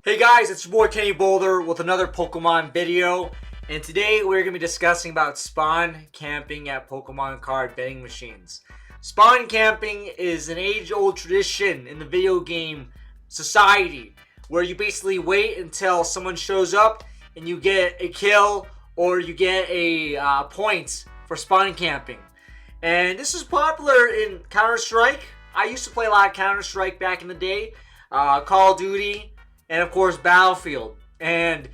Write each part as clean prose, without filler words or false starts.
Hey guys, it's your boy Kenny Boulder with another Pokemon video, and today we're going to be discussing about spawn camping at Pokemon card vending machines. Spawn camping is an age-old tradition in the video game society where you basically wait until someone shows up and you get a kill or you get a point for spawn camping. And this is popular in Counter-Strike. I used to play a lot of Counter-Strike back in the day, Call of Duty, and of course Battlefield. And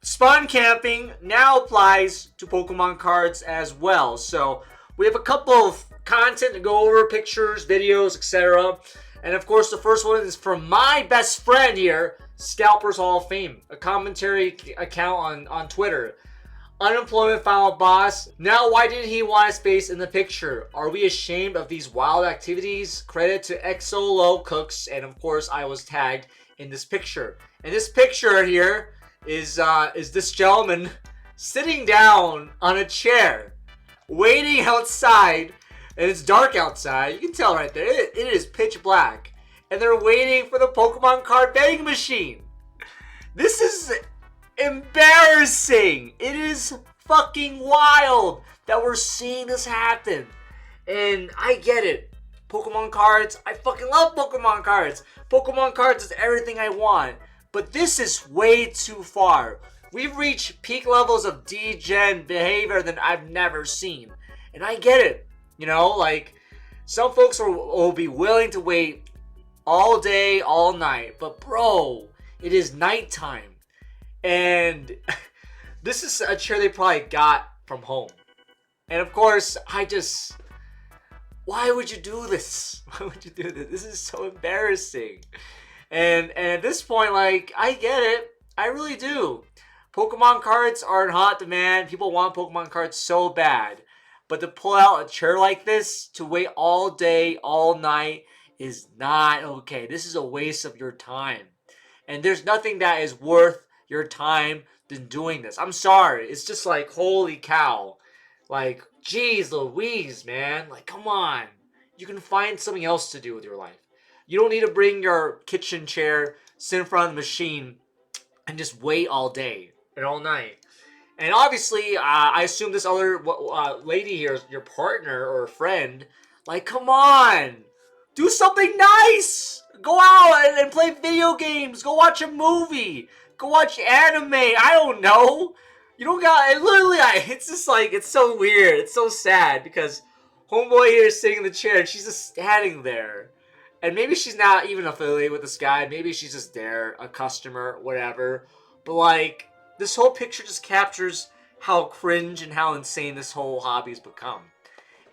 spawn camping now applies to Pokemon cards as well. So we have a couple of content to go over, pictures, videos, etc. And of course the first one is from my best friend here, Scalper's Hall of Fame, a commentary account on Twitter. Unemployment final boss. Now why didn't he want his face in the picture? Are we ashamed of these wild activities? Credit to XOLO Cooks, and of course I was tagged in this picture. And this picture here is this gentleman sitting down on a chair, waiting outside, and it's dark outside. You can tell right there, it is pitch black. And they're waiting for the Pokemon card vending machine. This is embarrassing. It is fucking wild that we're seeing this happen. And I get it. Pokemon cards, I fucking love Pokemon cards. Pokemon cards is everything I want. But this is way too far. We've reached peak levels of degen behavior that I've never seen. And I get it. You know, like, some folks will be willing to wait all day, all night. But bro, it is nighttime. And this is a chair they probably got from home. And of course, why would you do this? Why would you do this? This is so embarrassing. And at this point, like, I get it. I really do. Pokemon cards are in hot demand. People want Pokemon cards so bad. But to pull out a chair like this, to wait all day, all night, is not okay. This is a waste of your time. And there's nothing that is worth your time than doing this. I'm sorry. It's just like, holy cow. Like, geez Louise, man. Like, come on. You can find something else to do with your life. You don't need to bring your kitchen chair, sit in front of the machine, and just wait all day and all night. And obviously, I assume this other lady here is your partner or friend. Like, come on. Do something nice. Go out and play video games. Go watch a movie. Go watch anime. I don't know. You don't got it. Literally, it's just like, it's so weird. It's so sad because homeboy here is sitting in the chair and she's just standing there. And maybe she's not even affiliated with this guy. Maybe she's just there, a customer, whatever. But like, this whole picture just captures how cringe and how insane this whole hobby's become.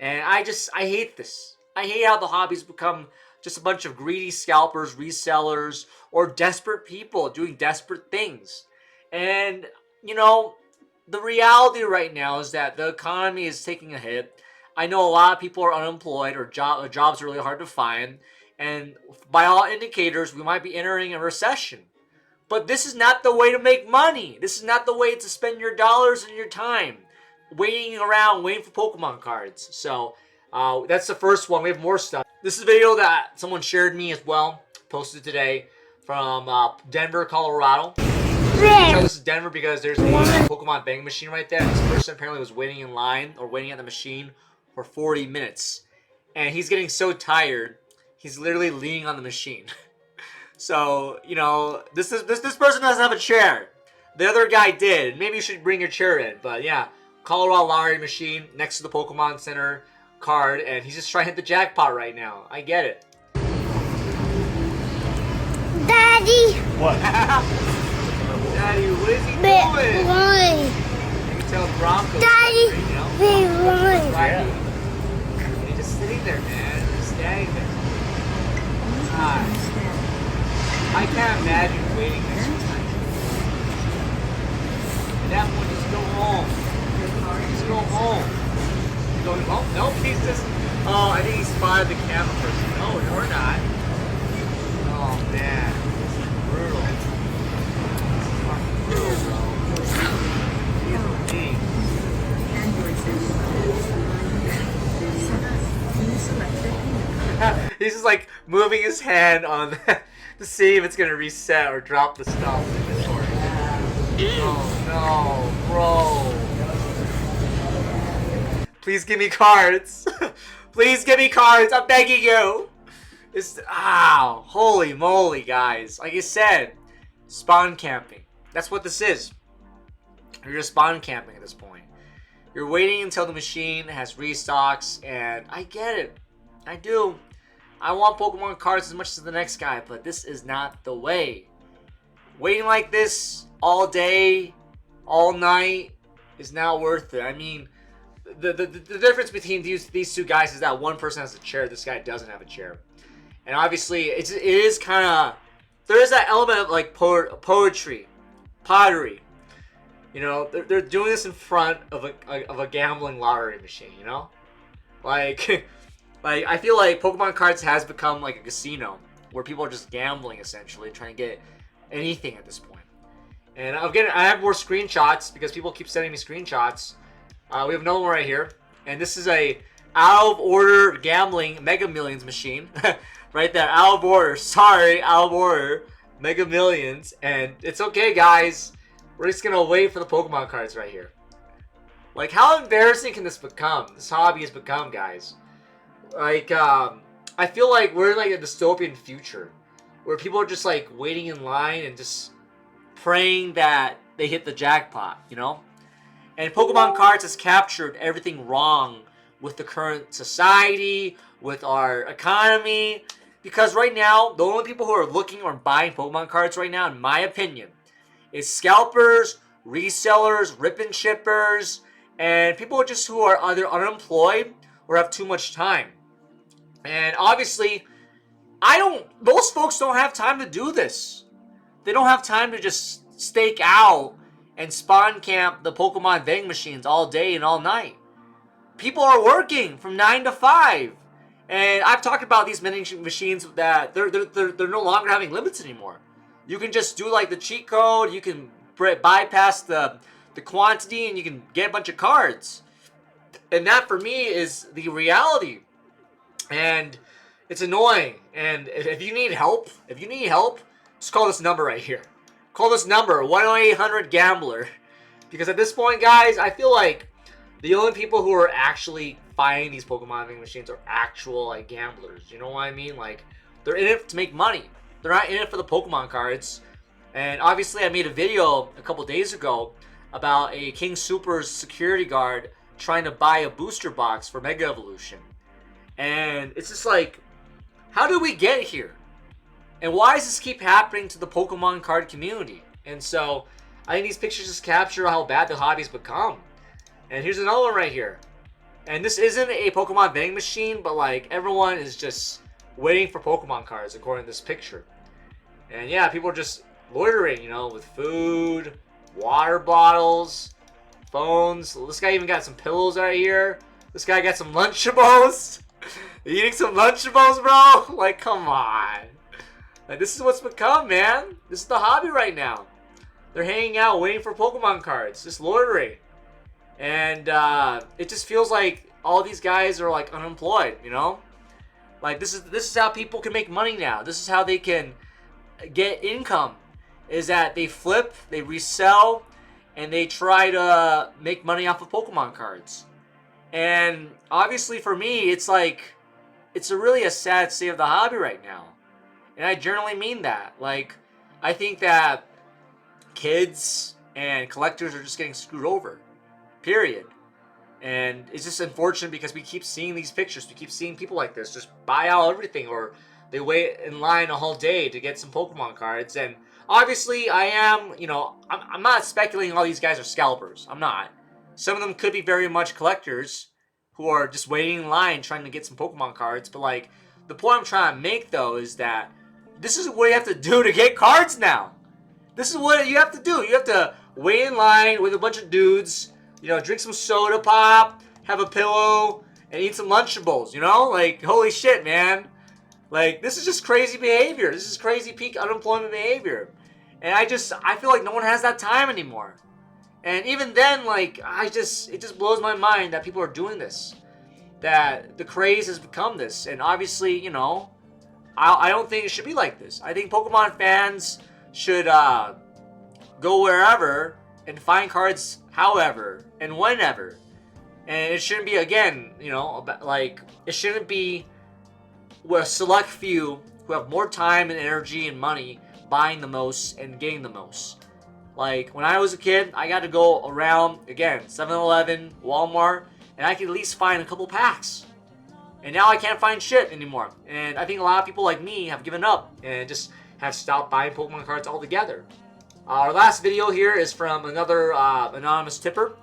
And I hate this. I hate how the hobby's become just a bunch of greedy scalpers, resellers, or desperate people doing desperate things. And, you know, the reality right now is that the economy is taking a hit. I know a lot of people are unemployed or jobs are really hard to find. And by all indicators, we might be entering a recession. But this is not the way to make money. This is not the way to spend your dollars and your time waiting around, waiting for Pokemon cards. So that's the first one. We have more stuff. This is a video that someone shared me as well, posted today from Denver, Colorado. So this is Denver because there's a Pokemon vending machine right there. This person apparently was waiting in line or waiting at the machine for 40 minutes. And he's getting so tired, he's literally leaning on the machine. So, you know, this person doesn't have a chair. The other guy did. Maybe you should bring your chair in. But yeah, Colorado lottery machine next to the Pokemon Center card, and he's just trying to hit the jackpot right now. I get it. Daddy! What? Daddy, what is he doing? Why? You can tell Broncos. Daddy, You know? why? Yeah. He's just sitting there, man. Just standing there. God. I can't imagine waiting this time. At that point, just go home. Just go home. Oh, nope, he's just... Oh, I think he spotted the camera person. No, you're not. Oh, man. This is brutal. This is fucking brutal, bro. He's just like moving his hand on to see if it's gonna reset or drop the stuff in inventory. Oh no, bro. Please give me cards. Please give me cards. I'm begging you. Ow. Holy moly, guys. Like I said, spawn camping. That's what this is. You're just spawn camping at this point. You're waiting until the machine has restocks, and I get it. I do. I want Pokemon cards as much as the next guy, but this is not the way. Waiting like this all day, all night is not worth it. I mean, the difference between these two guys is that one person has a chair, this guy doesn't have a chair. And obviously, it is kind of, there is that element of like poetry, pottery. You know, they're doing this in front of a gambling lottery machine, you know? Like, like I feel like Pokemon cards has become like a casino where people are just gambling essentially, trying to get anything at this point. And I have more screenshots because people keep sending me screenshots. We have another one right here, and this is a out of order gambling Mega Millions machine, right there, out of order. Sorry, out of order, Mega Millions, and it's okay, guys. We're just gonna wait for the Pokemon cards right here. Like, how embarrassing can this become? This hobby has become, guys. Like, I feel like we're in like a dystopian future where people are just like waiting in line and just praying that they hit the jackpot, you know? And Pokemon cards has captured everything wrong with the current society, with our economy. Because right now, the only people who are looking or buying Pokemon cards right now, in my opinion, is scalpers, resellers, rip and shippers, and people just who are either unemployed or have too much time. And obviously, most folks don't have time to do this. They don't have time to just stake out and spawn camp the Pokemon vending machines all day and all night. People are working from 9 to 5. And I've talked about these vending machines that they're no longer having limits anymore. You can just do like the cheat code, you can bypass the quantity, and you can get a bunch of cards. And that for me is the reality. And it's annoying. And if you need help, just call this number right here. Call this number, 1-800-GAMBLER. Because at this point, guys, I feel like the only people who are actually buying these Pokemon vending machines are actual like gamblers. You know what I mean? Like, they're in it to make money. They're not in it for the Pokemon cards. And obviously, I made a video a couple days ago about a King Super's security guard trying to buy a booster box for Mega Evolution. And it's just like, how did we get here? And why does this keep happening to the Pokemon card community? And so, I think these pictures just capture how bad the hobby's become. And here's another one right here. And this isn't a Pokemon vending machine, but like, everyone is just waiting for Pokemon cards according to this picture. And yeah, people are just loitering, you know, with food, water bottles, phones. This guy even got some pillows right here. This guy got some Lunchables. Eating some Lunchables, bro? Like, come on. Like, this is what's become, man. This is the hobby right now. They're hanging out waiting for Pokemon cards, just loitering. And it just feels like all these guys are like unemployed, you know? Like, this is how people can make money now. This is how they can get income. Is that they flip, they resell, and they try to make money off of Pokemon cards. And obviously for me, it's like, it's really a sad state of the hobby right now. And I generally mean that. Like, I think that kids and collectors are just getting screwed over. Period. And it's just unfortunate because we keep seeing these pictures. We keep seeing people like this just buy out everything, or they wait in line a whole day to get some Pokemon cards. And obviously, I am, you know, I'm not speculating all these guys are scalpers. I'm not. Some of them could be very much collectors who are just waiting in line trying to get some Pokemon cards. But like, the point I'm trying to make though is that this is what you have to do to get cards now. This is what you have to do. You have to wait in line with a bunch of dudes, you know, drink some soda pop, have a pillow, and eat some Lunchables, you know? Like, holy shit, man. Like, this is just crazy behavior. This is crazy peak unemployment behavior. And I feel like no one has that time anymore. And even then, like, it just blows my mind that people are doing this. That the craze has become this. And obviously, you know, I don't think it should be like this. I think Pokemon fans should go wherever and find cards however and whenever. And it shouldn't be, again, you know, like, it shouldn't be a select few who have more time and energy and money buying the most and getting the most. Like, when I was a kid, I got to go around, again, 7-Eleven, Walmart, and I could at least find a couple packs. And now I can't find shit anymore. And I think a lot of people like me have given up and just have stopped buying Pokemon cards altogether. Our last video here is from another anonymous tipper.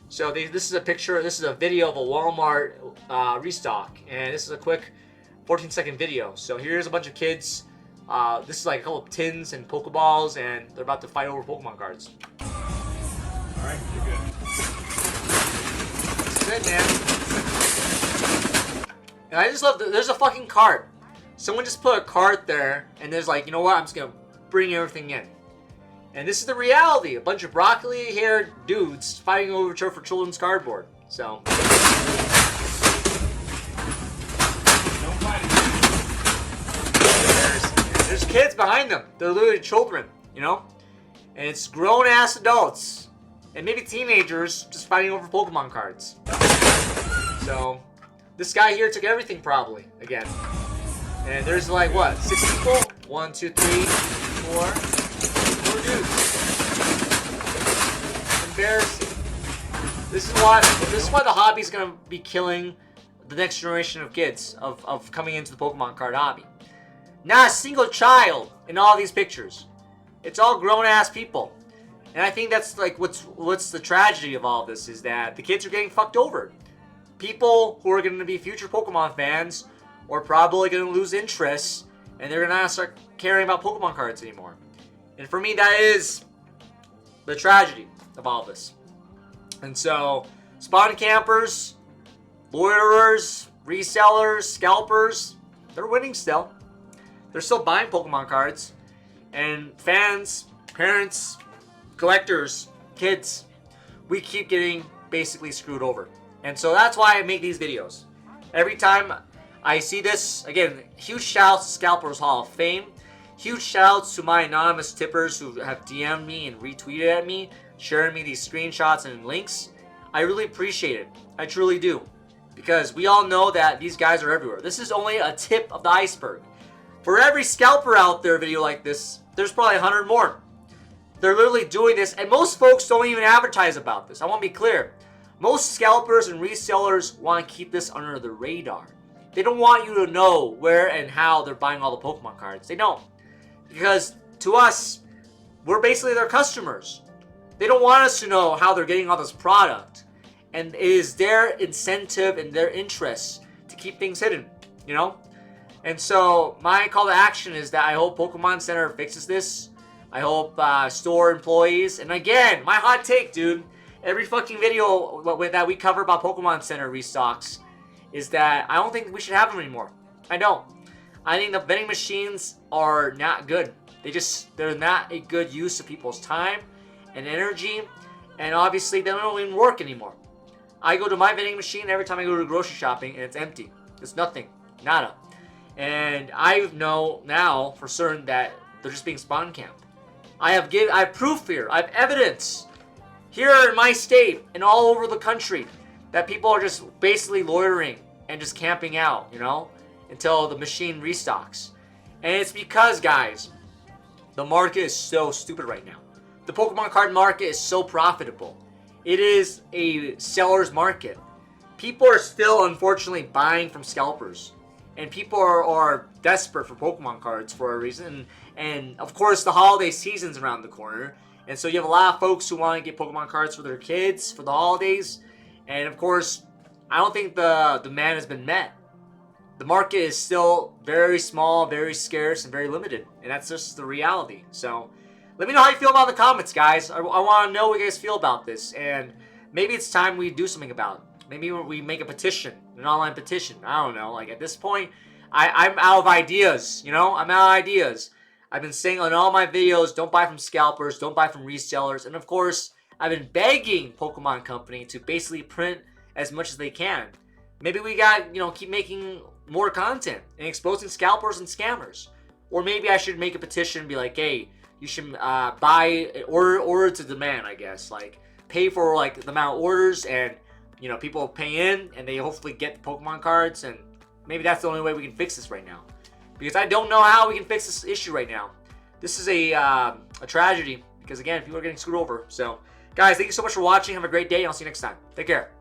So this is a picture, this is a video of a Walmart restock. And this is a quick 14-second video. So here's a bunch of kids. This is like a couple of tins and Pokeballs, and they're about to fight over Pokemon cards. Alright, you're good. That's it, man. And I just love there's a fucking cart. Someone just put a cart there, and there's like, you know what? I'm just gonna bring everything in. And this is the reality. A bunch of broccoli-haired dudes fighting over for children's cardboard. So. Don't fight it. There's kids behind them. They're literally children, you know? And it's grown-ass adults. And maybe teenagers just fighting over Pokemon cards. So, this guy here took everything probably, again. And there's like, what, 6 people? 1, 2, 3, 4 dudes. Embarrassing. This is why the hobby's gonna be killing the next generation of kids of coming into the Pokemon card hobby. Not a single child in all these pictures. It's all grown-ass people. And I think that's like what's the tragedy of all of this, is that the kids are getting fucked over. People who are going to be future Pokemon fans are probably going to lose interest, and they're going to not start caring about Pokemon cards anymore. And for me, that is the tragedy of all of this. And so, spawn campers, loiterers, resellers, scalpers, they're winning still. They're still buying Pokemon cards. And fans, parents, collectors, kids, we keep getting basically screwed over. And so that's why I make these videos. Every time I see this, again, huge shout outs to Scalpers Hall of Fame. Huge shout outs to my anonymous tippers who have DM'd me and retweeted at me, sharing me these screenshots and links. I really appreciate it. I truly do. Because we all know that these guys are everywhere. This is only a tip of the iceberg. For every scalper out there video like this, there's probably 100 more. They're literally doing this, and most folks don't even advertise about this. I want to be clear. Most scalpers and resellers want to keep this under the radar. They don't want you to know where and how they're buying all the Pokemon cards. They don't. Because to us, we're basically their customers. They don't want us to know how they're getting all this product. And it is their incentive and their interest to keep things hidden, you know? And so my call to action is that I hope Pokemon Center fixes this. I hope store employees, and again, my hot take, dude, every fucking video that we cover about Pokemon Center restocks is that I don't think we should have them anymore. I don't. I think the vending machines are not good. They're not a good use of people's time and energy, and obviously they don't even work anymore. I go to my vending machine every time I go to grocery shopping and it's empty. There's nothing. Nada. And I know now for certain that they're just being spawn camped. I have proof here. I have evidence here in my state and all over the country that people are just basically loitering and just camping out, you know, until the machine restocks. And it's because, guys, the market is so stupid right now. The Pokemon card market is so profitable. It is a seller's market. People are still, unfortunately, buying from scalpers. And people are desperate for Pokemon cards for a reason. And, of course, the holiday season's around the corner. And so you have a lot of folks who want to get Pokemon cards for their kids for the holidays. And, of course, I don't think the demand has been met. The market is still very small, very scarce, and very limited. And that's just the reality. So let me know how you feel about it in the comments, guys. I want to know what you guys feel about this. And maybe it's time we do something about it. Maybe we make a petition, an online petition. I don't know. Like, at this point, I'm out of ideas, you know? I'm out of ideas. I've been saying on all my videos, don't buy from scalpers, don't buy from resellers. And, of course, I've been begging Pokemon Company to basically print as much as they can. Maybe we got, keep making more content and exposing scalpers and scammers. Or maybe I should make a petition and be like, hey, you should buy, order to demand, I guess. Like, pay for, like, the amount of orders and, people pay in and they hopefully get Pokemon cards. And maybe that's the only way we can fix this right now. Because I don't know how we can fix this issue right now. This is a tragedy because, again, people are getting screwed over. So, guys, thank you so much for watching. Have a great day. I'll see you next time. Take care.